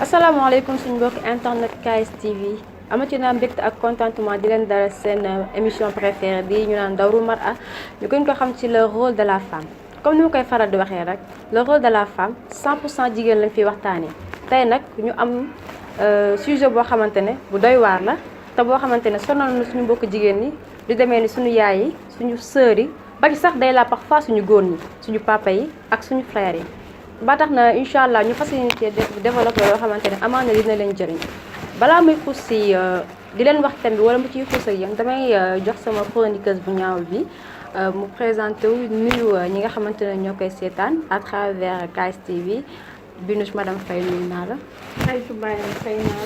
asalaamaaleykum suñu mbokk internet KS TV amati naa mbégte ak contentement di leen dalal seen émission préférée bi ñu naan Dawru Mar'a ñu gën ko xam ci le rôle de la femme comme ni ma koy faral di waxee rek le rôle de la femme 100% jigéen lañ fiy waxtaanee tey nag ñu am sujet boo xamante ne bu doy waar la te boo xamante ne sonal na suñu mbokk jigéen ñi di demee ni suñu yaay yi suñu sœur yi ba ci sax day la parfois suñu góor ñi suñu papa yi ak suñu frères yi. ba tax na incha allah ñu fas yéene cee développé yoo xamante ne amaana dina leen jëriñ balaa muy xuus si di leen wax thème bi wala mu ciy xuus ak yéen damay jox sama chroniqueuse bu ñaaw bi mu présenté wu nuyu ñi nga xamante ne ñoo koy seetaan à travers KS TV Binouche madame Faye nuyu naa la. Aïssatou Baye fay naa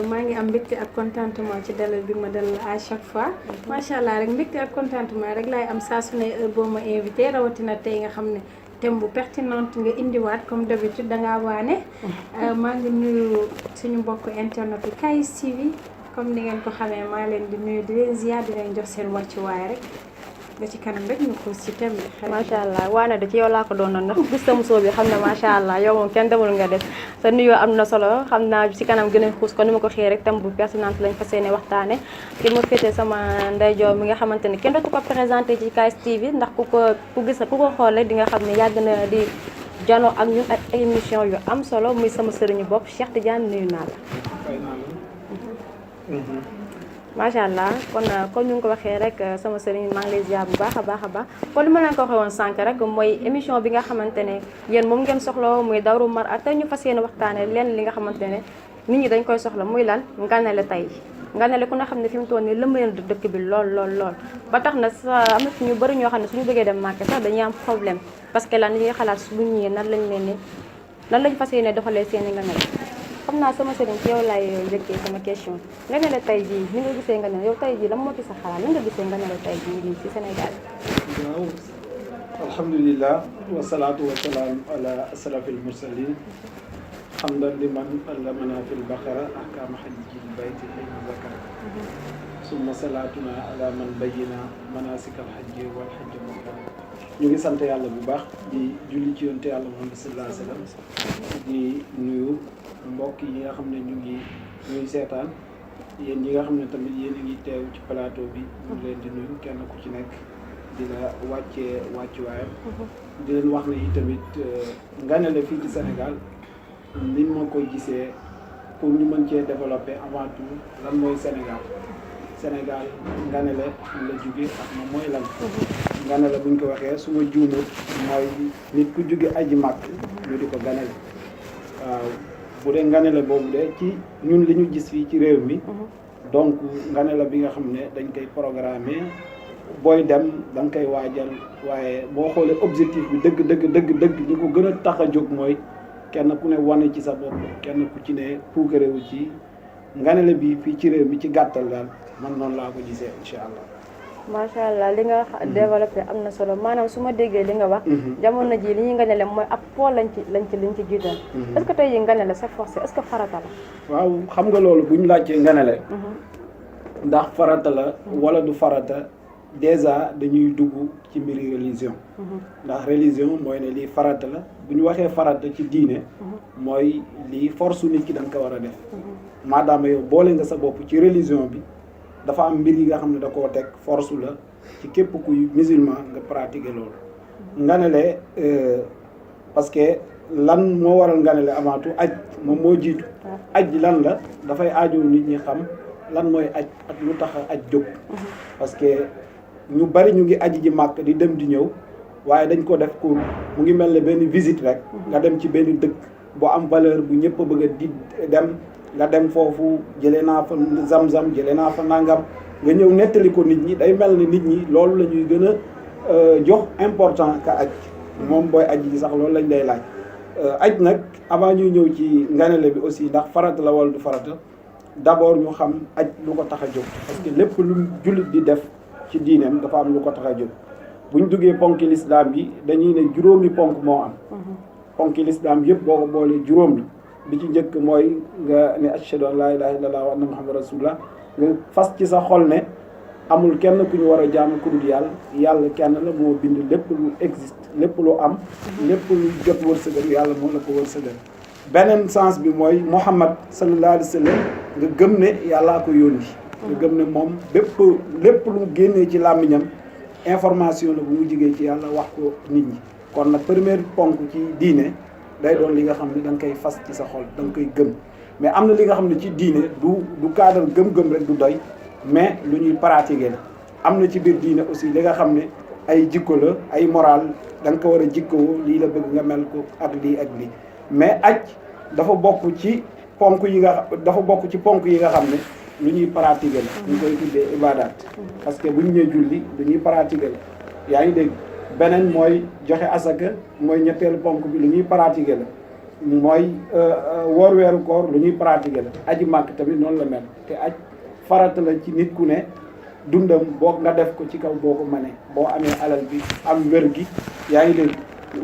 la maa ngi am mbégte ak contentement ci dalal bi ma dalal à chaque fois macha allah rek mbégte ak contentement rek laay am saa su ne heure boo ma invité rawatina tey nga xam ne. thème bu pertinente nga indiwaat comme d'habitude dangaa waane maa ngi nuyu suñu mbokk internet yi KS TV comme ni ngeen ko xamee maa leen di nuyu di leen ziar di leen jox seen wàccuwaay rek ba ci kanam rek ñu xuus ci thème bi. macha allah waane da ci yow laa ko doon ndax gis sa musoo bi xam ne macha allah yow moom kenn demul nga des sa nuyoo am na solo xam naa ci kanam gën a xuus kon ni ma ko xëyee rek thème bu pertinente lañ fas yéene waxtaane ki ma féetee sama ndeyjoor mi nga xamante ne kenn dootu ko présenté ci KS TV ndax ku ko xool rek di nga xam ne yàgg na di janoo ak ñun ak émission yu am solo muy sama sëriñu bopp Cheikh Tidiane nuyu naa la. macha allah kon comme ñu ngi ko waxee rek sama sëriñ maa ngi lay ziar bu baax a baax kon li ma leen ko waxee woon sànq rek mooy émission bi nga xamante ne yéen moom ngeen soxla muy Dawru Mar'a tey ñu fas yéene waxtaane leen li nga xamante ne nit ñi dañ koy soxla muy lan nganale tey nganale ku nga xam ne fi mu toll nii lëmb leen dëkk bi lool ba tax na sa am na ñu bëri ñoo xam ne suñu bëggee dem Màkka sax dañuy am problème parce que lan li ñuy xalaat su bu ñëwee nan lañ fas yéene doxalee seen i nganale xam naa sama sëriñ ci yow laay njëkkee sama question nga ne la tey jii ni nga gisee nga ne yow tey jii lan moo ci sa xalaat lan nga gisee nga ne la tey jii nii ci Sénégal. waaw alhamdulilah wasalaatu wasalaam ala asrafil mursalin hamdan liman allamana fil baqara ahkama hajjil bayti ayna zakara summa salaatuna ala man bayyina manasikal hajji wal hajji makara ñu ngi sant yàlla bu baax di julli ci yonte yàlla Muhammad sallallahu alayhi wa sallam di nuyu mbokk yi nga xam ne ñu ngi ñuy seetaan yéen ñi nga xam ne tamit yéen a ngi teew ci plateau bi ñu leen di nuyu kenn ku ci nekk di la wàccuwaayam di leen wax ne yi tamit nganale fii ci Sénégal ni ma koy gisee pour ñu mën cee développer avant tout lan mooy Sénégal nganale la jóge ak moom mooy lan nganale buñ ko waxee su ma juumut mooy nit ku jóge aji màkk ñu di ko ganale waaw bu dee nganale boobu de ci ñun li ñu gis fii ci réew mi donc nganale bi nga xam ne dañ koy programmer booy dem da nga koy waajal waaye boo xoolee objectif bi dëgg li ko gën a tax a jóg mooy kenn ku ne wane ci sa bopp kenn ku ci ne puukarewu ci nganale bi fii ci réew mi ci gàttal daal man noonu laa ko gisee incha allah. macha allah li nga développé am na solo maanaam su ma déggee li nga wax. jamono ji li ñuy nganale mooy ab pool lañ ci jiital. est-ce que tey yi nganale c'est forcé est-ce que farata la. waaw xam nga loolu bu ñu laajtee nganale. ndax farata la wala du farata déjà dañuy dugg ci mbiri religion. ndax religion mooy ne lii farata la bu ñu waxee farata ci diine. mooy lii force nit ki da nga ko war a def. maadaama yow boole nga sa bopp ci religion bi. dafa am mbir yi nga xam ne da koo teg force la ci képp kuy musulman nga pratiquer loolu nganale parce que lan moo waral nganale avant tout aj moom moo jiitu aj lan la dafay aajow nit ñi xam lan mooy aj ak lu tax aj jóg parce que ñu bari ñu ngi aji ji màkk di dem di ñëw waaye dañ ko def ko mu ngi mel ne benn visite rek nga dem ci benn dëkk bu am valeur bu ñëpp a bëgg a di dem nga dem foofu jëlee naa fa zam-zam jëlee naa fa nangam nga ñëw nettali ko nit ñi day mel ni nit ñi loolu la ñuy gën a jox important ka aj moom booy aj ji sax loolu lañ lay laaj aj nag avant ñuy ñëw ci nganale bi aussi ndax farata la wala du farata d'abord ñu xam aj lu ko tax a jóg parce que lépp lu jullit di def ci diineem dafa am lu ko tax a jóg buñ duggee ponki l'islam bi dañuy ne juróomi ponk moo am ponki l'islam yëpp boo ko boolee juróom la bi ci njëkk mooy nga ne ashhadu an laa ilaaha illallaah wa anna muhammadan rasulullah nga fas ci sa xol ne amul kenn ku ñu war a jaamu ku dul yàlla kenn la moo bind lépp lu existe lépp lu am lépp lu jot wërsëgal yàlla moo la ko wërsëgal beneen sens bi mooy Muhammad sallallahu alayhi wa sallam nga gëm ne yàllaa ko yónni nga gëm ne moom lépp lu génnee ci làmmiñam information la bu mu jigee ci yàlla wax ko nit ñi kon nag première ponk ci diine day doon li nga xam ne da nga koy fas ci sa xol da nga koy gëm mais am na li nga xam ne ci diine du cadre gëm-gëm rek du doy mais lu ñuy pratiquer la am na ci biir diine aussi li nga xam ne ay jikko la ay moral da nga ko war a jikkoo lii la bëgg nga mel ko ak lii mais aj dafa bokk ci ponk yi nga xam ne lu ñuy pratiquer la ñu koy tuddee ibadat parce que bu ñu ñëwee julli lu ñuy pratiquer la yaa ngi dégg beneen mooy joxe asaka mooy ñetteelu ponk bi lu ñuy pratiquer la mooy woor weeru koor lu ñuy pratiquer la aji màkk tamit noonu la mel te aj farata la ci nit ku ne dundam boo nga def ko ci kaw boo ko mënee boo amee alal bi am wér gi yaa ngi dégg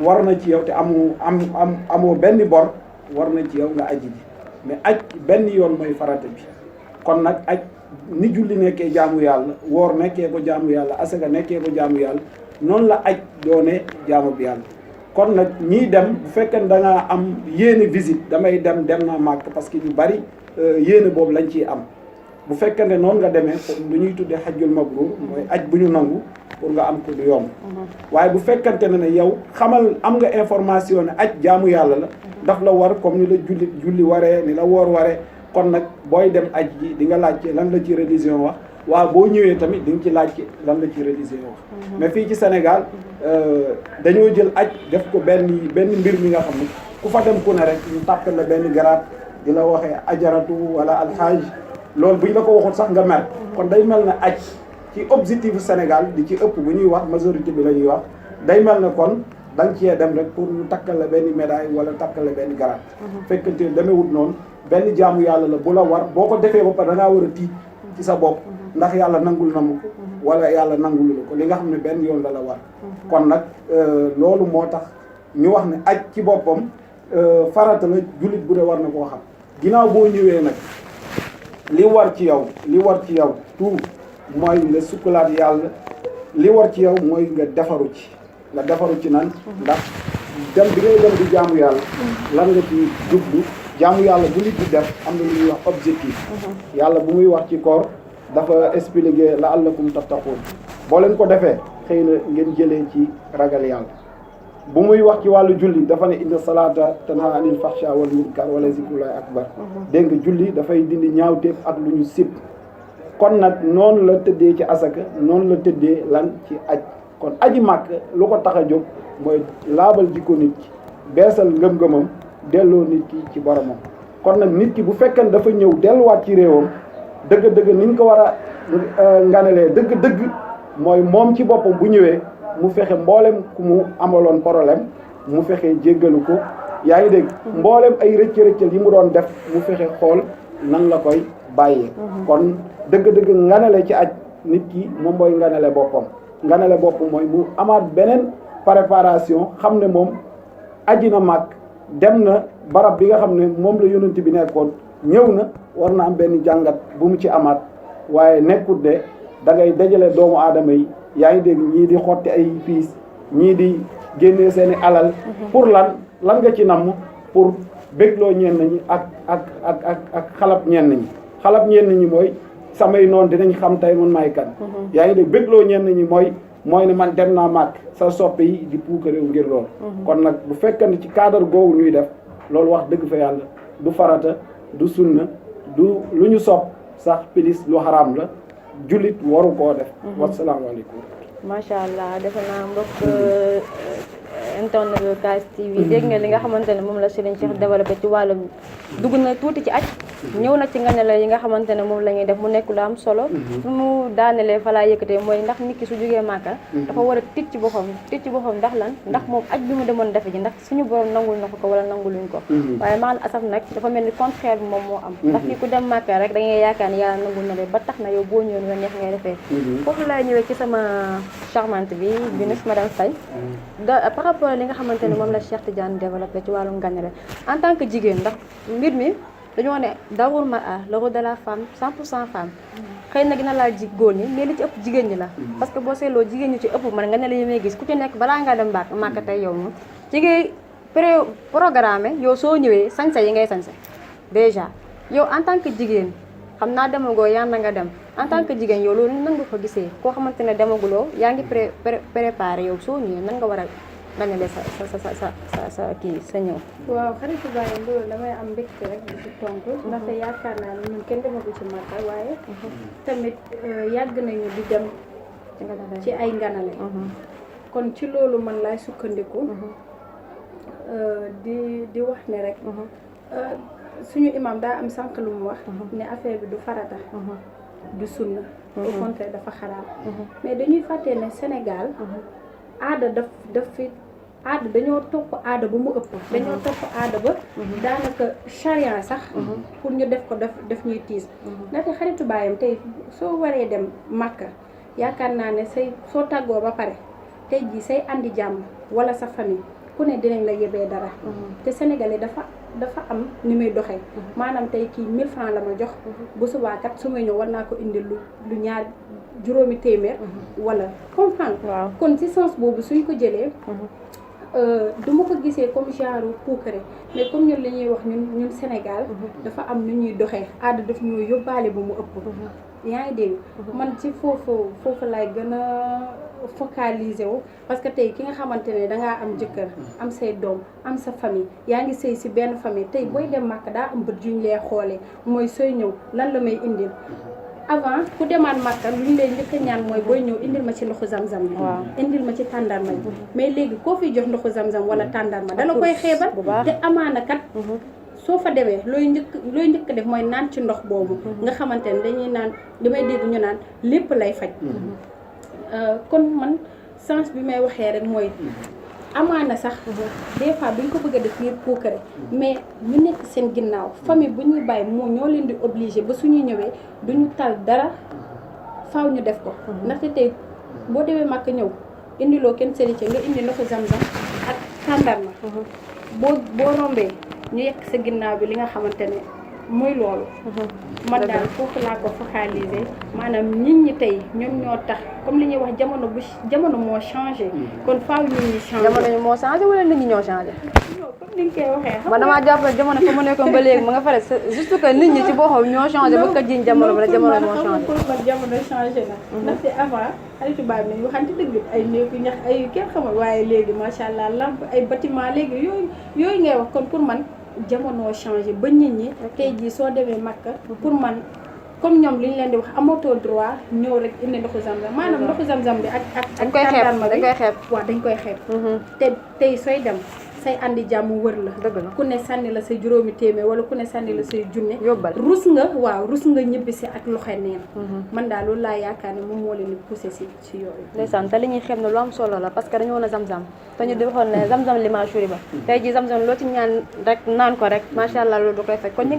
war na ci yow te amoo benn bor war na ci yow nga aji ji mais aj benn yoon mooy farata bi kon nag aj ni julli nekkee jaamu yàlla woor nekkee ko jaamu yàlla asaka nekkee ko jaamu yàlla noonu la aj doone jaamu bi yàlla kon nag ñiy dem bu fekkee da nga am yéene visite damay dem naa màkk parce que ñu bari yéene boobu lañ ciy am bu fekkee ne noonu nga demee lu ñuy tuddee xajjul mabruur mooy aj bu ñu nangu pour nga am ko du yomb waaye bu fekkante ne yow xamal am nga information ne aj jaamu yàlla la daf la war comme ni la julli waree ni la woor waree kon nag booy dem aj ji di nga laajte lan la ci religion wax waaw boo ñëwee tamit di nga ci laajte lan la ci religion wax mais fii ci Sénégal dañoo jël aj def ko benn mbir mi nga xam ne ku fa dem ku ne rek ñu tàppal la benn garaat di la waxee ajaratu wala alxaaj loolu bu ñu la ko waxul sax nga mer kon day mel ne aj ci objectif Sénégal di ci ëpp bu ñuy wax majorité bi la ñuy wax day mel ne kon da nga cee dem rek pour ñu takkal la benn médaille wala takkal la benn garaat fekkante demewut noonu benn jaamu yàlla la bu la war boo ko defee ba pare da ngaa war a tiit ci sa bopp ndax yàlla nangul na ma ko wala yàlla nangul la ko li nga xam ne benn yoon la war kon nag loolu moo tax ñu wax ne aj ci boppam farata la jullit bu dee war na koo xam ginnaaw boo ñëwee nag li war ci yow tout mooy nga sukkalaat yàlla li war ci yow mooy nga defaru ci nan ndax dem bi ngay dem di jaamu yàlla lan nga ci jublu jaamu yàlla bu nit di def am na lu ñuy wax objectif yàlla bu muy wax ci koor dafa expliquer la'allakum tattaqun boo leen ko defee xëy na ngeen jëlee ci ragal yàlla bu muy wax ci wàllu julli dafa ne inna salaata tanha anil fahsha wal munkar wala zikrullahi akbar dégg nga julli dafay dindi ñaawteef ak lu ñu sib kon nag noonu la tëddee ci asaka noonu la tëddee lan ci aj kon aji màkk lu ko tax a jóg mooy laabal jikko nit ki beesal ngëm-ngëmam delloo nit ki ci boromam kon nag nit ki bu fekkee dafa ñëw delluwaat ci réewam dëgg-dëgg ni ñu ko war a nganelee dëgg-dëgg mooy moom ci boppam bu ñëwee mu fexe mboolem ku mu amaloon problème mu fexe jéggalu ko yaa ngi dégg mboolem ay rëcc-rëccal yi mu doon def mu fexe xool nan la koy bàyyee kon dëgg-dëgg nganale ci aj nit ki moom mooy nganale boppam mooy mu amaat beneen préparation xam ne moom aji na màgg dem na barab bi nga xam ne moom la yonent bi nekkoon ñëw na war na am benn jàngat bu mu ci amaat waaye nekkut de da ngay dajale doomu aadama yi yaa ngi dégg ñii di xotti ay piis ñii di génnee seeni alal pour lan nga ci namm pour bégloo ñenn ñi ak xalab ñenn ñi mooy samay noonu dinañ xam tey man maay kan yaa ngi dégg bégloo ñenn ñi mooy ne man dem naa màgg sa soppe yi di puukaréew ngir lool kon nag bu fekkee ci cadre googu ñuy def loolu wax dëgg fa yàlla du farata du sunna du lu ñu sopp sax pilis lu xaraam la jullit waru koo def wasalaamaaleykum macha allah defe naa mbokk internet KS TV dégg nga li nga xamante ne moom la Serigne Cheikh développé ci wàllum dugg na tuuti ci aj ñëw na ci nganale yi nga xamante ne moom la ñuy def mu nekk lu am solo su mu daanelee fa laa yëkkatee mooy ndax nit ki su jógee Màkka dafa war a tic ci boppam ndax lan ndax moom aj bi mu demoon defe ji ndax suñu borom nangul na ko wala nanguluñ ko waaye maal asaf nag dafa mel ni contraire bi moom moo am ndax fii ku dem Màkka rek da ngay yaakaar ni yàlla nangul na leen ba tax na yow boo ñëwee nga neex ngay defee foofu laay ñëwee ci sama charmante bi Binus madame Faye par rapport li nga xamante ne moom la Cheikh Tidiane développé ci wàllum nganale en tant que jigéen ndax mbir mi dañoo ne dawul mar'a le rôle de la femme 100% femme xëy na dina laal góor ñi mais li ci ëpp jigéen ñi la parce que boo seetloo jigéen ñi ci ëpp man nga ne la yi may gis ku ci nekk balaa ngaa dem màkk tey yow moom ci ngay programme yow soo ñëwee sañse yi ngay sañse déjà yow en tant que jigéen xam naa demagoo yaa na nga dem en tant que jigéen yow loolu nan nga ko gisee koo xamante ne demaguloo yaa ngi préparé yow soo ñëwee nan nga war a ganale sa kii sa ñëw. waaw xaritu Baye loolu damay am mbégte rek di ci tontu ndaxte yaakaar naa ne ñun kenn demagu ci Makka waaye tamit yàgg nañu di dem ci ay nganale kon ci loolu man laay sukkandiku di wax ne rek suñu imam daa am sànq lu mu wax ne affaire bi du farata du sunna au contraire dafa xaraam mais dañuy fàttee ne Sénégal aada daf fi aada dañoo topp aada ba mu ëpp dañoo topp aada ba daanaka charia sax pour ñu def ko def ñuy tiis ndaxte xaritu baayam tey soo waree dem Makka yaakaar naa ne soo tàggoo ba pare tey jii say andi jàmm wala sa famille ku ne dinañ la yebee dara te sénégalais dafa am ni muy doxee maanaam tey kii 1000 francs la ma jox bu subaa kat su may ñëw war naa ko indi lu ñaar juróomi téeméer wala comprendre kon ci sens boobu suñ ko jëlee du ma ko gisee comme genre puukare mais comme ñun li ñuy wax ñun Sénégal dafa am nu ñuy doxee aada daf ñoo yóbbaale ba mu ëpp yaa ngi dégg man ci foofu laay gën a focaliser wu parce que tey ki nga xamante ne dangaa am jëkkër am say doom am sa famille yaa ngi sëy si benn famille tey booy dem Makka daa am bët yuñ lay xoolee mooy sooy ñëw lan la may indil avant ku demaat Makka lu ñu lay njëkk a ñaan mooy booy ñëw indil ma ci ndoxu zam-zam bi indil ma ci tàndarma bi mais léegi koo fi jox ndoxu zam-zam wala tàndarma dala koy xeebal te amaana kat soo fa demee looy njëkk def mooy naan ci ndox boobu nga xamante ne dañuy naan damay dégg ñu naan lépp lay faj kon man sens bi may waxee rek mooy amaana sax des fois duñ ko bëgg a def ngir puukare mais ñu nekk seen ginnaaw famille bu ñuy bàyyi moo ñoo leen di obligé ba suñuy ñëwee duñu tal dara faaw ñu def ko ndaxte tey boo demee Makka ñëw indiloo kenn sëriñ nga indi ndoxu zam-zam ak tàndarma boo rombee ñu yekk sa ginnaaw bi li nga xamante ne muy loolu man daal foofu laa ko focaliser maanaam nit ñi tey ñoom ñoo tax comme li ñuy wax jamono moo changé kon faaw nit ñi changé jamono moo changé wala nit ñi ñoo changé comme ni nga koy waxee man damaa jàpp ne jamono fa mu nekkoon ba léegi ma nga fare juste que nit ñi ci boppam ñoo changé ba ka jiñ jamono ba jamono moo changé pour man jamono changé na ndaxte avant xaritu baay nañ waxante dëgg ay néegu ñax ay kenn xamal waaye léegi macha allah lampe ay bâtiment léegi yooyu ngay wax kon pour man jamono changé ba nit ñi tey jii soo demee Makka pour man comme ñoom li ñu leen di wax amatoo droit ñëw rek indi ndoxu zam-zam maanaam ndoxu zam-zam bi ak dañ koy xeeb waaw dañ koy xeeb te tey sooy dem say andi jàmm wër la dëgg la ku ne sànni la say juróomi téeméer wala ku ne sànni la say junne yóbbal rus nga ñibbisi ak loxo neen man daal loolu laa yaakaar ne moom moo leen di poussé si yooyu ndeysaan te li ñuy xeeb ne lu am solo la parce que dañoo woon a zam-zam te ñu di waxoon ne zam-zam li ma shuri ba tey ji zam-zam loo ci ñaan rek naan ko rek macha allah loolu da koy fekk kon ñu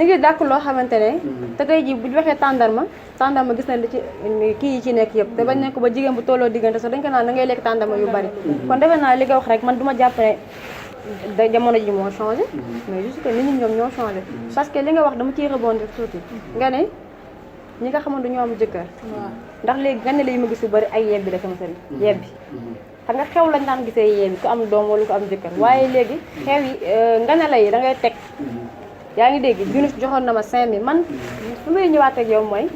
ngi dàkk loo xamante ne te tey ji bu ñu waxee tàndarma gis na li ci kii yi ci nekk yëpp te bañ nekk ba jigéen bu tolloo diggante sax dañ ko naan da ngay lekk tàndarma yu bari kon defe naa li nga wax rek man duma jàpp ne da jamono ji moo changé mais juste que nit ñi ñoom ñoo changé parce que li nga wax dama ciy rebondir tuuti nga ne ñi nga xamante ñoo am jëkkër ndax léegi nga ne la yu ma gis yu bari ay yebbi la sama sëriñ yebbi xam nga xew lañ daan gisee yebbi ku am doom wala ku am jëkkër waaye léegi xew yi nga ne la yi da ngay teg yaa ngi dégg junus joxoon na ma 5000 man fu may ñëwaat ak yow mooy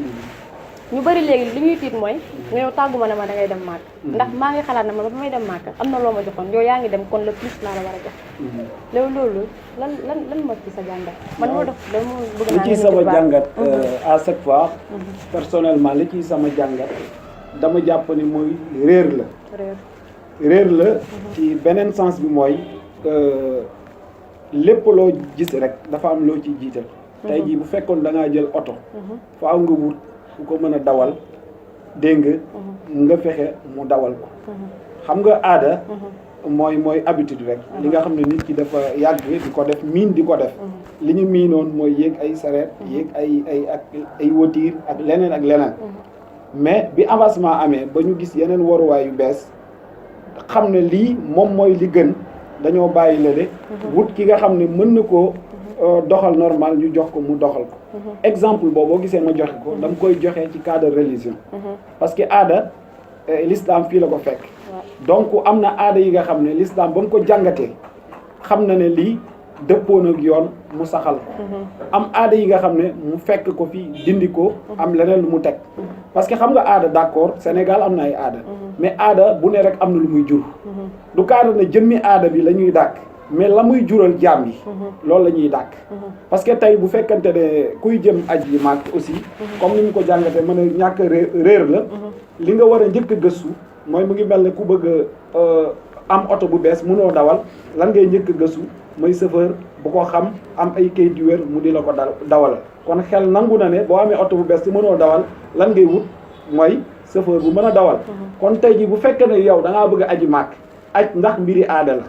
ñu bari léegi li ñuy tiit mooy nga yow tàgguma ne ma da ngay dem màkk ndax maa ngi xalaat na ma ba may dem màkk am na loo ma joxoon yow yaa ngi dem kon le plus laa la war a jox loolu lan moo ci sa jàngat man moo def dama bëgg naa li ci sama jàngat à chaque fois personnellement li ci sama jàngat dama jàpp ni mooy réer la ci beneen sens bi mooy lépp loo gis rek dafa am loo ciy jiital tey jii bu fekkoon da ngaa jël oto faaw nga wut ku ko mën a dawal dégg nga fexe mu dawal ko xam nga aada mooy habitude rek li nga xam ne nit ki dafa yàgg di ko def miin di ko def li ñu miinoon mooy yéeg ay sareet yéeg ay voiture ak leneen mais bi avancement amee ba ñu gis yeneen waruwaay yu bees xam ne lii moom mooy li gën dañoo bàyyi la de wut ki nga xam ne mën na koo doxal normal ñu jox ko mu doxal ko exemple boobu boo gisee ma joxe ko dama koy joxe ci cadre religion parce que aada l'islam fii la ko fekk donc am na aada yi nga xam ne l'islam ba mu ko jàngatee xam na ne lii dëppoon ak yoon mu saxal ko am aada yi nga xam ne mu fekk ko fi dindi ko am leneen lu mu teg parce que xam nga aada d'accord Sénégal am na ay aada mais aada bu ne rek am na lu muy jur du kaada ne jëmmi aada bi la ñuy dàkk mais la muy jural jaam yi loolu la ñuy dàkk parce que tey bu fekkante ne kuy jëm aji màkk aussi comme ni mu ko jàngate mën a ñàkk réer la li nga war a njëkk a gëstu mooy mu ngi mel ne ku bëgg am oto bu bees mënoo dawal lan ngay njëkk a gëstu mooy chauffeur bu ko xam am ay kayit yu wér mu di la ko dawal kon xel nangu na ne boo amee oto bu bees te mënoo dawal lan ngay wut mooy chauffeur bu mën a dawal kon tey ji bu fekkee ne yow da ngaa bëgg a aji màkk aj ndax mbiri aada la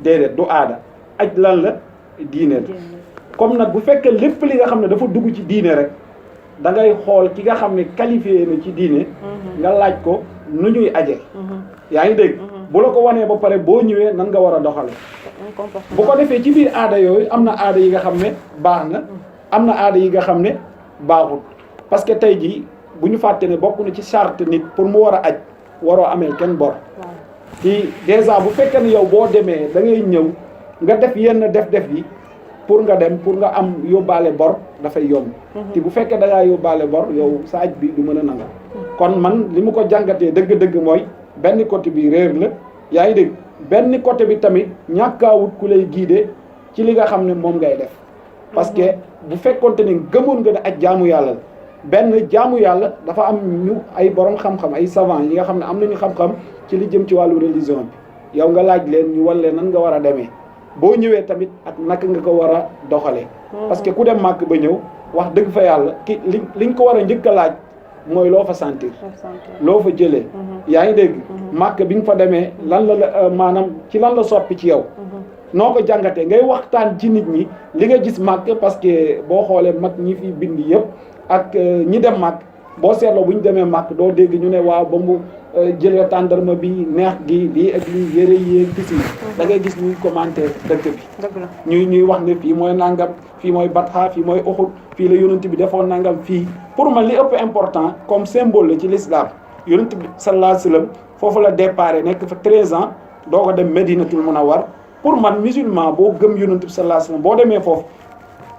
déedéet du aada aj lan la diine la comme nag bu fekkee lépp li nga xam ne dafa dugg ci diine rek da ngay xool ki nga xam ne qualifié na ci diine nga laaj ko nu ñuy aje yaa ngi dégg bu la ko wanee ba pare boo ñëwee nan nga war a doxale bu ko defee ci biir aada yooyu am na aada yi nga xam ne baax na am na aada yi nga xam ne baaxul parce que tey jii bu ñu fàtte ne bokk na ci charte nit pour mu war a aj waroo amee kenn bor ci déjà bu fekkee ne yow boo demee da ngay ñëw nga def yenn def-def yi pour nga dem pour nga am yóbbaale bor dafay yomb te bu fekkee da ngaa yóbbaale bor yow sa aj bi du mën a nanga kon man li mu ko jàngatee dëgg-dëgg mooy benn côté bi réer la yaa ngi dégg benn côté bi tamit ñàkkaawut ku lay guider ci li nga xam ne moom ngay def parce que bu fekkonte ne gëmoon nga ne aj jaamu yàlla la benn jaamu yàlla dafa am ñu ay borom xam-xam ay savant yi nga xam ne am nañu xam-xam ci li jëm ci wàllu religion bi yow nga laaj leen ñu wan leen nan nga war a demee boo ñëwee tamit ak naka nga ko war a doxalee parce que ku dem màkk ba ñëw wax dëgg fa yàlla ki liñ ko war a njëkk a laaj mooy loo fa sentir loo fa jëlee yaa ngi dégg màkk bi nga fa demee lan la maanaam ci lan la soppi ci yow noo ko jàngatee ngay waxtaan ci nit ñi li nga gis màkk parce que boo xoolee mag ñi fi bind yëpp ak ñi dem màkk boo seetloo bu ñu demee màkk doo dégg ñu ne waaw ba mu jëlee tàndarma bi neex gi lii ak lii yëre yéeg gis yi da ngay gis ñuy commenter dëkk bi ñuy wax ne fii mooy nangam fii mooy Batha fii mooy Uhud fii la yonent bi defoon nangam fii pour man li ëpp important comme symbole la ci l'islam yonent bi sallallahu alayhi wasallam foofu la déparé nekk fa 13 ans doo ko dem Medinatul Munawwar pour man musulman boo gëm yonent bi sallallahu alayhi wasallam boo demee foofu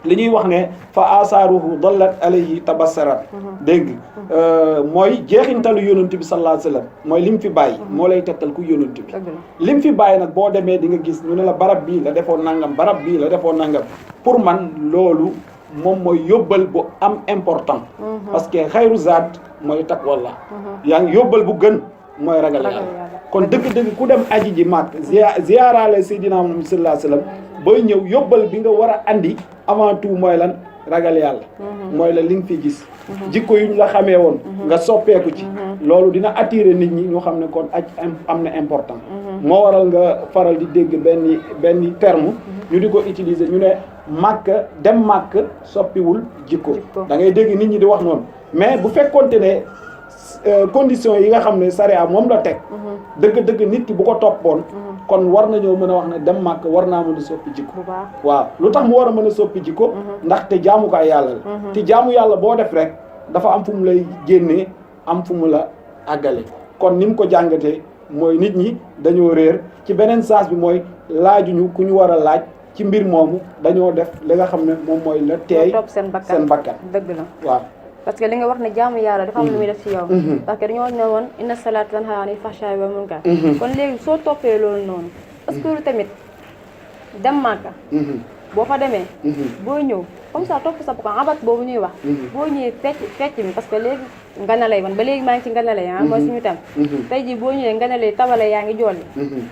li ñuy wax ne fa asaaruhu dallat alayhi tabassarat dégg mooy jeexintalu yonent bi sallallahu alayhi wasallam mooy lim fi bàyyi moo lay tettal ku yonent bi lim fi bàyyi nag boo demee di nga gis ñu ne la barab bii la defoon nangam barab bii la defoon nangam pour man loolu moom mooy yóbbal bu am important parce que xayru zaad mooy taqwallah yaa ngi yóbbal bu gën mooy ragal yàlla kon dëgg-dëgg ku dem aji ji màkk ziyaaraale Seydina Muhammad sallallahu alayhi wasallam booy ñëw yóbbal bi nga war a andi avant tout mooy lan ragal yàlla mooy la li nga fi gis jikko yu ñu la xamee woon nga soppeeku ci loolu dina attirer nit ñi ñu xam ne kon aj am na important moo waral nga faral di dégg benn terme ñu di ko utiliser ñu ne màkk dem màkk soppiwul jikko da ngay dégg nit ñi di wax noonu mais bu fekkonte ne conditions yi nga xam ne sariya moom la teg dëgg-dëgg nit ki bu ko toppoon kon war nañoo mën a wax ne dem màkk war naa mën a soppi jikko waaw lu tax mu war a mën a soppi jikko ndaxte jaamukaay yàlla la te jaamu yàlla boo def rek dafa am fu mu lay génnee am fu mu la àggale kon ni mu ko jàngatee mooy nit ñi dañoo réer ci beneen sens bi mooy laajuñu ku ñu war a laaj ci mbir moomu dañoo def li nga xam ne moom mooy la teey seen bakkan dëgg la waaw parce que li nga wax ne jaamu yàlla dafa am lu muy def ci yow parce que dañoo ne woon inna salaata tanhaa anil fahshaa'i wal munkar kon léegi soo toppee loolu noonu parce que tamit dem Màkka boo fa demee boo ñëw comme ça topp sa bakkan abat boobu ñuy wax boo ñëwee fecc mi parce que léegi nganalay man ba léegi maa ngi ci nganalay mooy suñu tam tey jii boo ñëwee nganalay tabale yaa ngi jolli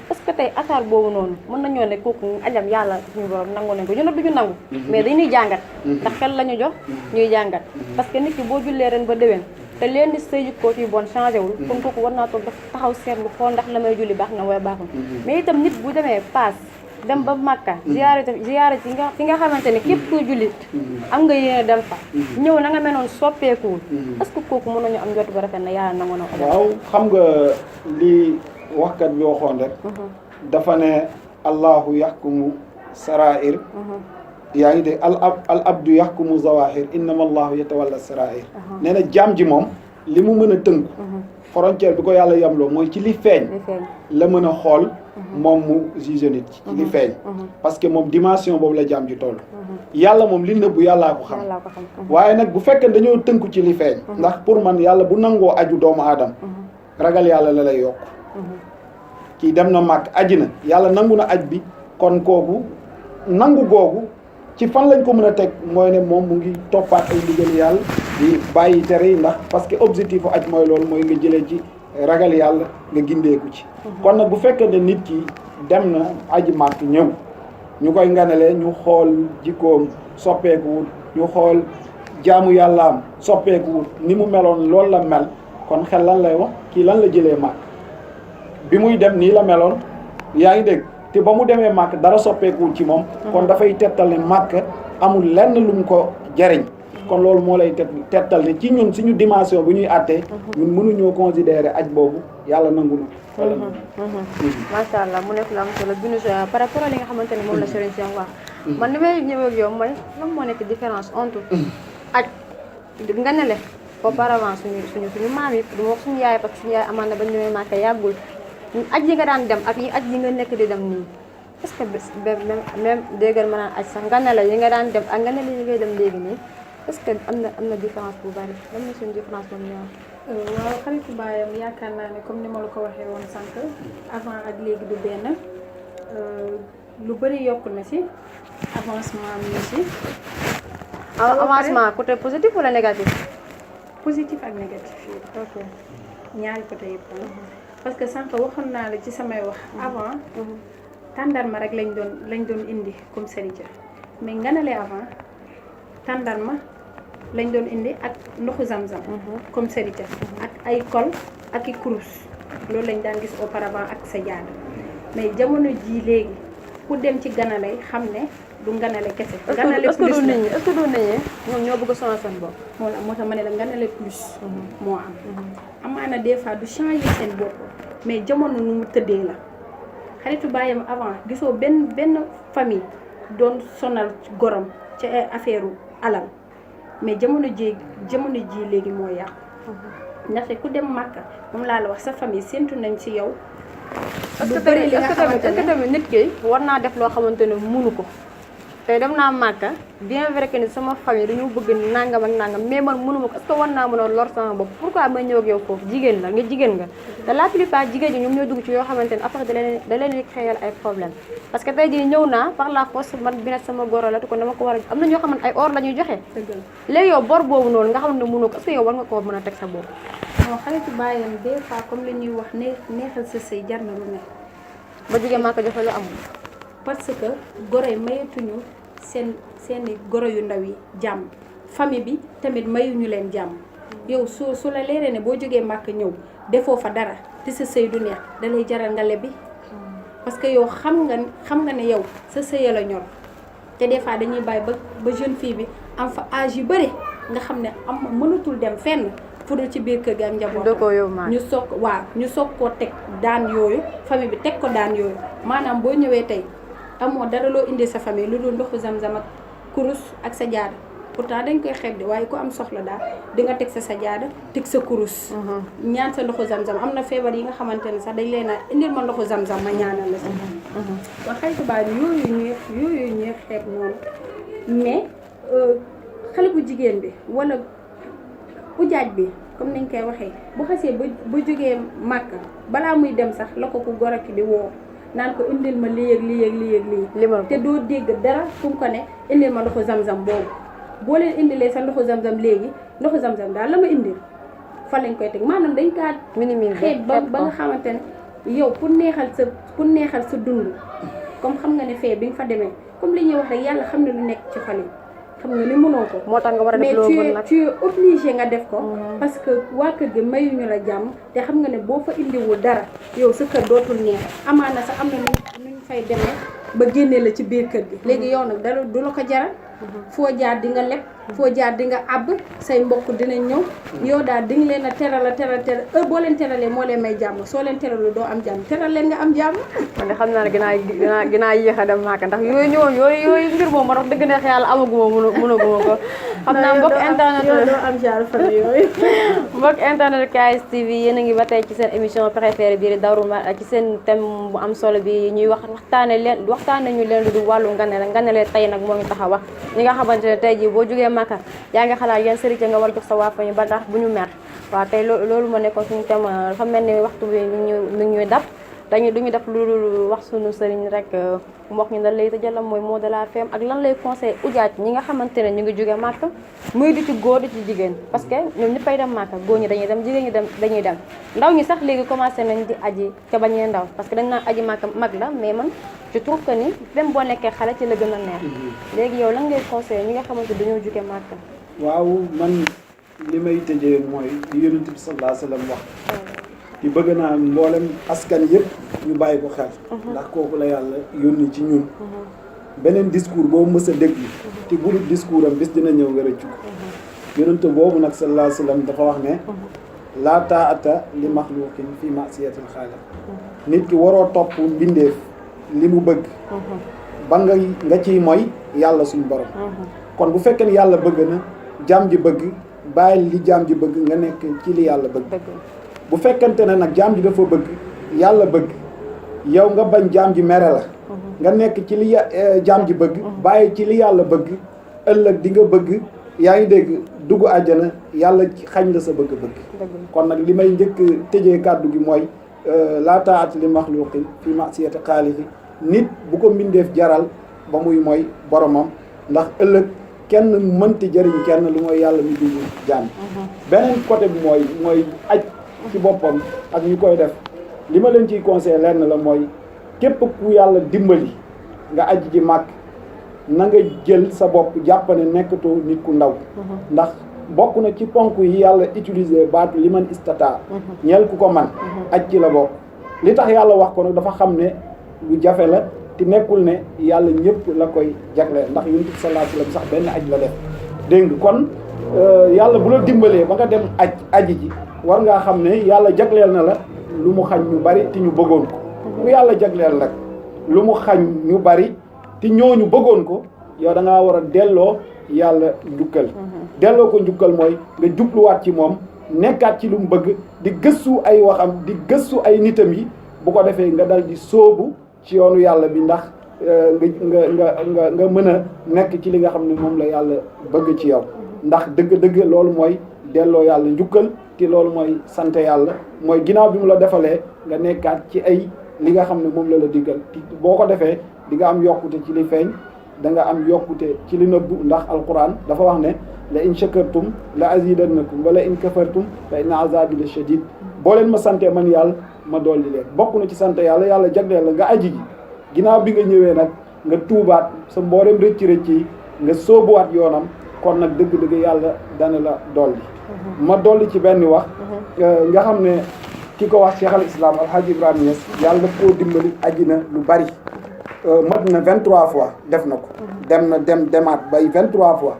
parce que tey asaar boobu noonu mën nañoo ne kooku ajam yàlla suñu borom nangu nañ ko ñu ne duñu nangu mais dañuy jàngat ndax xel la ñu jox ñuy jàngat parce que nit ki boo jullee ren ba déwén te leen di say jikkoo ci bon changé wul kon kooku war naa toog daf taxaw seetlu xool ndax la may julli baax na wala baaxul mais itam nit bu demee paas dem ba Makka ziyaare fi nga xamante ne képp kuy jullit am nga yéene dem fa ñëw na nga menoon soppeekuwul est-ce que kooku mën nañu am njort bu rafet na yàlla nangu na ko waaw xam nga li waxkat bi waxoon rek dafa ne allahu yaxkumu sarair yaa ngi dégg al abdu yaxkumu zawahir innama allahu yatawalla sarair nee na jaam ji moom li mu mën a tënku frontière bi ko yàlla yamloo mooy ci li feeñ la mën a xool moom mu juge nit ci li feeñ parce que moom dimension boobu la jaam ji toll yàlla moom li nëbbu yàllaa ko xam waaye nag bu fekkee dañoo tënku ci li feeñ ndax pour man yàlla bu nangoo aju doomu aadama ragal yàlla la lay yokk kii dem na màkk aji na yàlla nangu na aj bi kon kooku nangu googu ci fan lañ ko mën a teg mooy ne moom mu ngi toppaat ay ndigal yàlla di bàyyi tere yi ndax parce que objectif u aj mooy loolu mooy nga jëlee ci ragal yàlla nga gindeeku ci kon nag bu fekkee ne nit ki dem na aji màkk ñëw ñu koy nganale ñu xool jikkoom soppeekuwut ñu xool jaamu yàllaam soppeekuwut ni mu meloon loolu la mel kon xel lan lay wax kii lan la jëlee màkk bi muy dem nii la meloon yaa ngi dégg te ba mu demee màkk dara soppeekuwul ci moom kon dafay tettal ne màkk amul lenn lu mu ko jariñ kon loolu moo lay tettal ne ci ñun suñu dimension bu ñuy àttee ñun mënuñoo considérer aj boobu yàlla nangu na macha allah mu nekk lu am solo binu par rapport à li nga xamante ne moom la Serigne Cheikh wax man li may ñëw ak yow mooy lan moo nekk différence entre aj nga ne le auparavant suñu maam yi du ma wax suñu yaay parce que suñu yaay amaan na ba ñëwee màkk yàggul aj yi nga daan dem ak yi aj yi nga nekk di dem nii est-ce que même déggal ma naan aj sax nga ne la yi nga daan dem ak nga ne la yi ngay dem léegi nii est-ce que am na différence bu bari am na suñu différence moom ñaar waaw xaritu baayam yaakaar naa ne comme ni ma la ko waxee woon sànq avant ak léegi du benn lu bëri yokku na ci avancement am na ci avancement côté positif wala négatif positif ak négatif yi ok ñaari côté yëpp parce que sànq waxoon naa la ci samay wax avant tàndarma rek lañ doon indi comme Serigne mais nga ne lee avant tàndarma lañ doon indi ak ndoxu zam-zam comme Serigne ak ay kol ak i kurus loolu lañ daan gis auparavant ak sa jaada mais jamono jii léegi ku dem ci ganale xam ne du nganale kese nganale plus est-ce que doon nañu ñoom ñoo bëgg a sonal seen bopp moo tax ma ne la nganale plus moo am amaana des fois du changer seen bopp mais jamono nu mu tëddee la xaritu baayam avant gisoo benn famille doon sonal gorom ci ay affaire alal mais jamono ji léegi moo yàqu ndaxte ku dem Màkka moom laa la wax sa famille séntu nañ ci yow lu bëri li nga xamante ne tamit nit ki war naa def loo xamante ne munu ko tey dem naa Màkka bien vrai que ni sama famille dañu bëgg nangam ak nangam mais man mënuma ko est-ce que war naa mën a lor sama bopp pourquoi may ñëw ak yow foofu jigéen la nga jigéen nga te la plupart jigéen ñi ñoom ñoo dugg ci yoo xamante ne après da leen di créer ay problème parce que tey jii ñëw naa par la force man bi ne sama goro la te kon dama ko war a am na ñoo xamante ay or la ñuy joxe léegi yow bor boobu noonu nga xam ne mënoo ko est-ce que yow war nga koo mën a teg sa bopp non xaritu bàyyam des fois comme li ñuy wax neexal sa sëy jar na lu ne ba jigéen Màkka joxe lu amul parce que goro yi mayatuñu seeni goro yu ndaw yi jàmm famille bi tamit mayuñu leen jàmm yow su la leeree ne boo jógee màkk ñëw defoo fa dara te sa sëy du neex da lay jaral nga lebbi parce que yow xam nga ne yow sa sëy la ñor te des fois dañuy bàyyi ba jeune fille bi am fa âge yu bëri nga xam ne mënatul dem fenn fudul ci biir kër gi ak njabootam ñu soog koo teg daan yooyu famille bi teg ko daan yooyu maanaam boo ñëwee tey amoo dara loo indi sa famille lu dul ndoxu zam-zam ak kurus ak sa jaada pourtant dañ koy xeeb de waaye ku am soxla daal di nga teg sa jaada teg sa kurus ñaan sa ndoxu zam-zam am na feebar yi nga xamante ne sax dañ leen a indil ma ndoxu zam-zam ma ñaanal la si wax xaritu baay yooyu ñuy xeeb noonu mais xale bu jigéen bi wala ujaaj bi comme niñ koy waxee bu xasee ba jógee Màkka balaa muy dem sax la ko ku goro ki di woo naan ko indil ma lii ak lii te doo dégg dara fu mu ko ne indil ma ndoxu zam-zam boobu boo leen indilee sa ndoxu zam-zam léegi ndoxu zam-zam daal la ma indil fa lañ koy teg maanaam dañ kaa xeet ba nga xamante ne yow pour neexal sa dund comme xam nga ne fee bi nga fa demee comme li ñuy wax rek yàlla xam ne lu nekk ci xol yi xam nga ni mënoo ko moo tax nga war a def loolu nag mais tu es obligé nga def ko parce que waa kër gi mayuñu la jàmm te xam nga ne boo fa indiwul dara yow sa kër dootul neex amaana sax am na nuñ fay demee ba génnee la ci biir kër gi léegi yow nag dara du la ko jaral foo jaar di nga leb foo jaar di nga àbb say mbokk dinañ ñëw yow daal di nga leen a teral heure boo leen teralee moo leen may jàmm soo leen teralu doo am jàmm teral leen nga am jàmm. man de xam naa ne ginaa yéex a dem Màkka ndax yooyu mbir moom ma dox dëgg neex yàlla amaguma mënaguma ko xam naa mbokk internet doo am genre fan yooyu. mbokk internet KS TV yéen a ngi ba tey ci seen émission préférée bii di Dawru Mar ci seen thème bu am solo bi ñuy waxtaane ñu leen lu du wàllu nganale tey nag moo ngi tax a wax ñi nga xamante ne tey jii boo jógee Màkka yaa ngi xalaat yan sëriñ nga war a jox sa waa famille ba tax bu ñu mer waaw tey loolu ma nekkoon suñu thème dafa mel ni waxtu bi mi ngi ñuy dab duñu def lu wax suñu sëriñ rek mu wax ñu lan lay tëjal mooy mot de la femme ak lan lay conseil ujaaj ñi nga xamante ne ñu ngi jóge Màkka muy di ci góor di ci jigéen parce que ñoom ñëppay dem Màkka góor ñi dañuy dem jigéen ñi dañuy dem ndaw ñi sax léegi commencé nañ di aji ca bañee ndaw parce que dañ naan aji Màkka mag la mais man je trouve que ni même boo nekkee xale ci la gën a neex léegi yow lan ngay conseil ñi nga xamante dañoo jóge Màkka. waaw man li may tëjee mooy li Yonent bi sallallahu alayhi wa sallam wax di bëgg naa mboolem askan yëpp ñu bàyyi ko xel ndax kooku la yàlla yónni ci ñun beneen discours boobu mës a déglu te bu dul discours am bis dina ñëw nga rëccu ko Yonent boobu nag sallallahu alayhi wa sallam dafa wax ne laa taa'ata li maxluqin fi ma'siyatil xaaliq nit ki waroo topp mbindeef li mu bëgg ba nga ciy mooy yàlla suñu borom kon bu fekkee ne yàlla bëgg na jaam ji bëgg bàyyi li jaam ji bëgg nga nekk ci li yàlla bëgg bu fekkente ne nag jaam ji dafa bëgg yàlla bëgg yow nga bañ jaam ji mere la nga nekk ci li jaam ji bëgg bàyyi ci li yàlla bëgg ëllëg di nga bëgg yaa ngi dégg dugg àjjana yàlla xañ la sa bëgg-bëgg kon nag li may njëkk tëjee kàddu gi mooy laa taa'ata li maxluqin fi ma'siyati xaaliqi nit bu ko mbindeef jaral ba muy mooy boromam ndax ëllëg kenn mënti jëriñ kenn lu mooy yàlla mi bindu jaam beneen côté bi mooy aj ci boppam ak ñu koy def li ma leen ciy conseillé lenn la mooy képp ku yàlla dimbali nga aji ji màkk na nga jël sa bopp jàpp ne nekkatoo nit ku ndaw ndax bokk na ci ponk yi yàlla utiliser baatu li man istata ñeel ku ko man aj ci la bokk li tax yàlla wax ko nag dafa xam ne lu jafe la te nekkul ne yàlla ñëpp la koy jagleel ndax Yonent bi sallallahu alayhi wasallam sax benn aj la def dégg nga kon yàlla bu la dimbalee ba nga dem aji ji war ngaa xam ne yàlla jagleel na la lu mu xañ ñu bari te ñu bëggoon ko bu yàlla jagleel nag lu mu xañ ñu bari te ñooñu bëggoon ko yow da ngaa war a delloo yàlla njukkal delloo ko njukkal mooy nga jubluwaat ci moom nekkaat ci lu mu bëgg di gëstu ay waxam di gëstu ay nitam yi bu ko defee nga dal di sóobu ci yoonu yàlla bi ndax nga mën a nekk ci li nga xam ne moom la yàlla bëgg ci yow ndax dëgg-dëgg loolu mooy delloo yàlla njukkal te loolu mooy sant yàlla mooy ginnaaw bi mu la defalee nga nekkaat ci ay li nga xam ne moom la diggal boo ko defee di nga am yokkute ci li feeñ da nga am yokkute ci li nëbbu ndax alquran dafa wax ne la in shakartum la azidannakum wala in kafartum fa inna azabi la shadid boo leen ma sante man yàlla ma dolli leen bokk na ci sant yàlla jagleel la nga aji ji ginnaaw bi nga ñëwee nag nga tuubaat sa mboolem rëcc yi nga sóobuwaat yoonam kon nag dëgg-dëgg yàlla dana la dolli ma dolli ci benn wax nga xam ne ki ko wax Cheikh al Islam Alhaji Ibrahima Niass yàlla daf koo dimbali aji na lu bari mat na 23 fois def na ko demaat bay 23 fois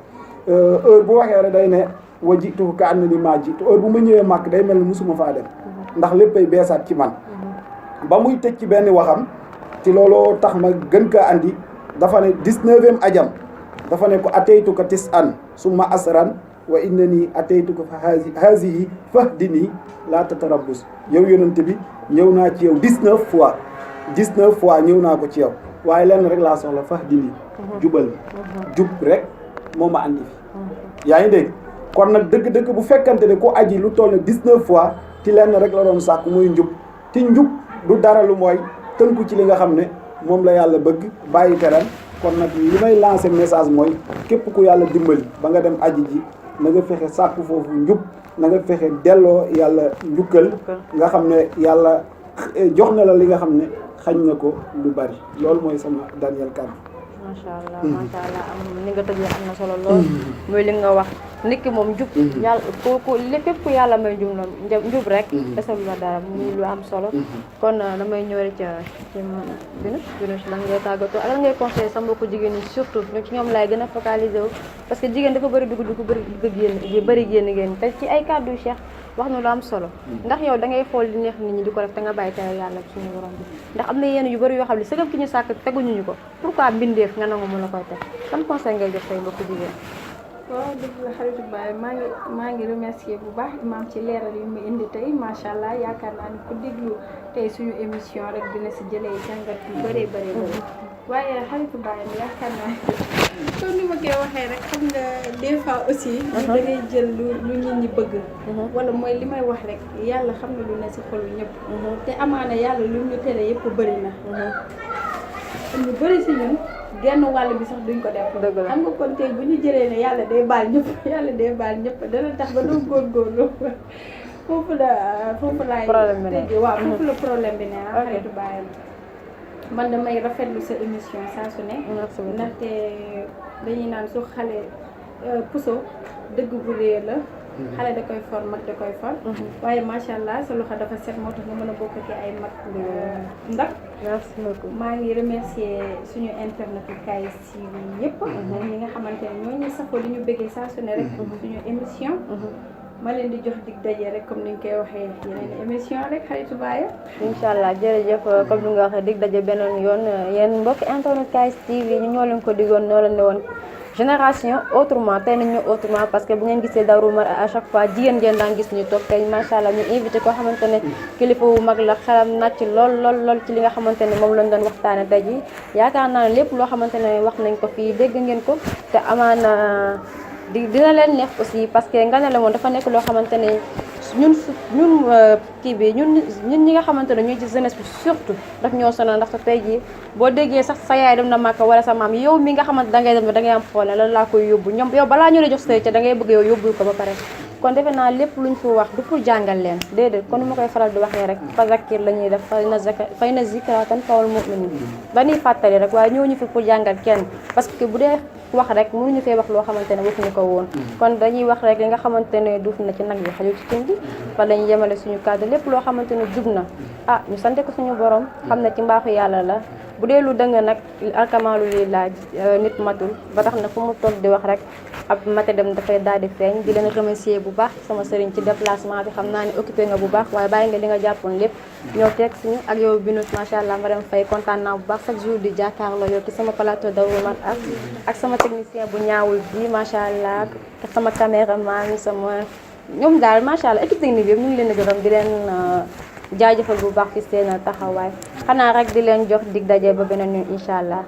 heure bu waxee rek day ne wa jitu ka ànd ni maa jitu heure bu ma ñëwee màkk day mel ni musuma faa dem ndax léppay beesaat ci man ba muy tëj ci benn waxam ci looloo tax ma gën kaa andi dafa ne 19e ajam dafa ne ko ateytuka tis an summa asran wa innani ateytuka fa hazihi fahdini la tatarabbus yow yonente bi ñëw naa ci yow 19 fois ñëw naa ko ci yow waaye lenn rek laa soxla fahdini jubal jub rek moo ma andi fi yaa ngi dégg kon nag dëgg-dëgg bu fekkante ne ku aji lu toll 19 fois ci lenn rek la doon sàkk muy njub te njub du dara lu mooy tënku ci li nga xam ne moom la yàlla bëgg bàyyi teral kon nag li may lancer message mooy képp ku yàlla dimbali ba nga dem aji ji na nga fexe sàkku foofu njub na nga fexe delloo yàlla njukkal nga xam ne yàlla jox na la li nga xam ne xañ na ko lu bari loolu mooy sama dernier kàddu macha allah am ni nga tëjee am na solo lool muy li nga wax nit ki moom njub yàlla ku lépp ku yàlla may njub rek desalu la dara muy lu am solo kon damay ñëw rek ci binu lan ngay tàggatoo ak lan ngay conseillé sa mbokku jigéen ñi surtout ci ñoom laay gën a focaliser wu parce que jigéen dafa bëri dugg bëri génn te ci ay kàddu yu Cheikh wax na lu am solo ndax yow da ngay xool di neex nit ñi di ko def te nga bàyyi tere yàlla suñu borom bi ndax am na yenn yu bëri yoo xam ne sëgam ki ñu sàkk teguñu ñu ko pourquoi mbindeef nga nangu mën la koy teg kan conseil ngay jox say mbokku jigéen waaw dëgg la xaritu baay maa ngi remercier bu baax imam ci leeral yu mu indi tey macha allah yaakaar naa ni ku déglu tey suñu émission rek dina si jëlee jàngat yu bëree bëri waaye xaritu baay mi yaakaar naa comme ni ma koy waxee rek xam nga des fois aussi da ngay jël lu nit ñi bëgg wala mooy li may wax rek yàlla xam na lu ne si xolu ñëpp te amaana yàlla lu ñu tere yëpp bëri na ñu bëri si ñun genn wàll bi sax duñ ko def xam nga kon tey bu ñu jëlee ne yàlla day baal ñëpp dana tax ba doo góorgóorlu foofu laay tëjee waaw foofu la problème bi ne xaritu baayam man damay rafetlu sa émission saa su ne ndaxte dañuy naan su xale puso dëgg bu réer la xale da koy for mag da koy for waaye macha allah sa loxo dafa set moo tax nga mën a bokk ci ay mag ndax merci beaucoup maa ngi remercier suñu internet yi KS TV yëpp ñi nga xamante ne ñoo ñuy safoo di ñu bëggee saa su ne rek suñu émission ma leen di jox dig daje rek comme ni ñu koy waxee yeneen émission rek xaritu baaya incha allah jërëjëf comme ni nga waxee dig daje beneen yoon yéen mbokk internet KS TV ñu ñoo leen ko digoon ñoo leen ne woon génération autrement tey nañ ñu autrement parce que bu ngeen gisee Dahru Mar à chaque fois jigéen ngeen daan gis ñu toog tey macha allah ñu invité koo xamante ne kilifa wu mag la xelam nàcc lool ci li nga xamante ne moom lañ doon waxtaane tey ji yaakaar naa ne lépp loo xamante ne wax nañ ko fii dégg ngeen ko te amaana dina leen neex aussi parce que nga ne la moom dafa nekk loo xamante ne ñun kii bi ñun ñi nga xamante ne ñuy ci jeunesse bi surtout daf ñoo sonal ndax tey jii boo déggee sax sa yaay dem na Màkka wala sa maam yow mi nga xamante da ngay dem da ngay am xool lan laa koy yóbbu ñoom yow balaa ñu la jox sëy ca da ngay bëgg yow yóbbul ko ba pare kon defe naa lépp luñ fi wax du pour jàngal leen déedéet kon nu ma koy faral di waxee rek fa zakir la ñuy def fay na zikra tanfa'ul mu'minin dañuy fàttali rek waaye ñëw ñu fi pour jàngal kenn parce que bu dee wax rek mënuñu fee wax loo xamante ne waxuñu ko woon kon dañuy wax rek li nga xamante ne duuf na ci nag bi xajul ci cin bi fa lañu yemale suñu kàddu lépp loo xamante ne jub na ñu sante ko suñu borom xam ne ci mbaaxu yàlla la bu dee lu dëng nag alkamaalu lillah nit matul ba tax na fu mu toog di wax rek ab mate dem dafay daal di feeñ di leen remercier bu baax sama sëriñ ci déplacement bi xam naa ne occupé nga bu baax waaye bàyyi nga li nga jàppoon lépp ñoo teg suñu ak yow binut macha allah ma dem fay kontaan naa bu baax chaque jour di jàkkaarloo yow ci sama plateau Dahru Mar ak sama technicien bu ñaawul bi macha allah ak sama caméraman sama ñoom daal macha allah équipe technique bi yëpp ñu ngi leen di gërëm di leen jaajëfal bu baax ci seen taxawaay xanaa rek di leen jox dig daje ba beneen yoon incha allah.